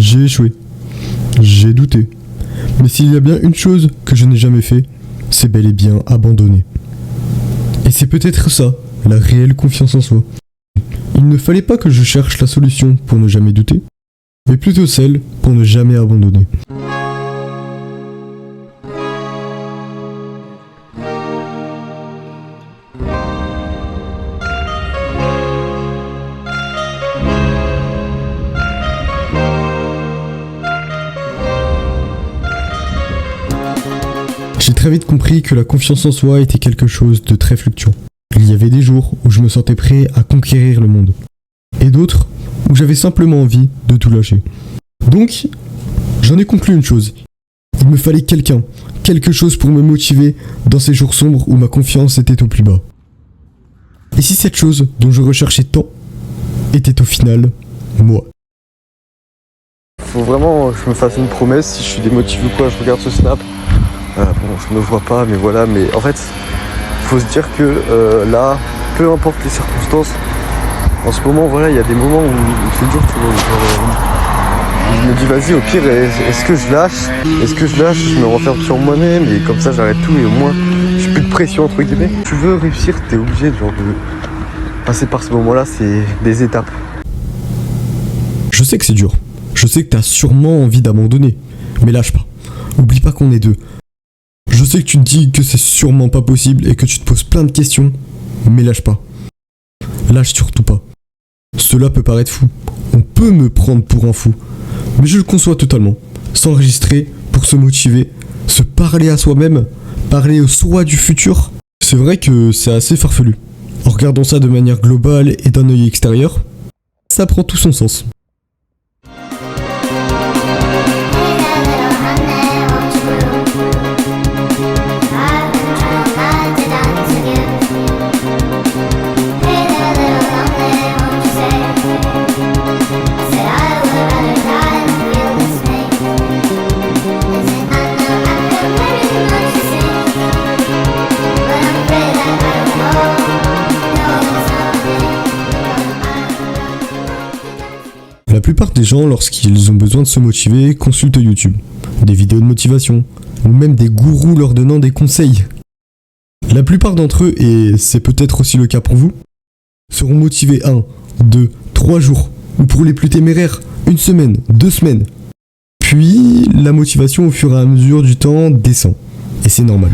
J'ai échoué. J'ai douté. Mais s'il y a bien une chose que je n'ai jamais fait, c'est bel et bien abandonner. Et c'est peut-être ça, la réelle confiance en soi. Il ne fallait pas que je cherche la solution pour ne jamais douter, mais plutôt celle pour ne jamais abandonner. J'ai très vite compris que la confiance en soi était quelque chose de très fluctuant. Il y avait des jours où je me sentais prêt à conquérir le monde, et d'autres où j'avais simplement envie de tout lâcher. Donc, j'en ai conclu une chose. Il me fallait quelqu'un, quelque chose pour me motiver dans ces jours sombres où ma confiance était au plus bas. Et si cette chose dont je recherchais tant était au final moi? Faut vraiment que je me fasse une promesse, si je suis démotivé ou quoi, je regarde ce snap. Bon, je me vois pas, mais voilà, mais en fait, faut se dire que là, peu importe les circonstances, en ce moment, voilà, il y a des moments où c'est dur, tu vois, je me dis, vas-y, au pire, est-ce que je lâche? Est-ce que je lâche, je me renferme sur moi-même, et comme ça, j'arrête tout, et au moins, j'ai plus de pression, entre guillemets. Si tu veux réussir, t'es obligé de passer par ce moment-là, c'est des étapes. Je sais que c'est dur. Je sais que t'as sûrement envie d'abandonner. Mais lâche pas. Oublie pas qu'on est deux. Je sais que tu te dis que c'est sûrement pas possible et que tu te poses plein de questions. Mais lâche pas. Lâche surtout pas. Cela peut paraître fou. On peut me prendre pour un fou. Mais je le conçois totalement. S'enregistrer pour se motiver, se parler à soi-même, parler au soi du futur. C'est vrai que c'est assez farfelu. En regardant ça de manière globale et d'un œil extérieur, ça prend tout son sens. La plupart des gens, lorsqu'ils ont besoin de se motiver, consultent YouTube, des vidéos de motivation, ou même des gourous leur donnant des conseils. La plupart d'entre eux, et c'est peut-être aussi le cas pour vous, seront motivés 1, 2, 3 jours, ou pour les plus téméraires, 1 semaine, 2 semaines. Puis, la motivation au fur et à mesure du temps descend, et c'est normal.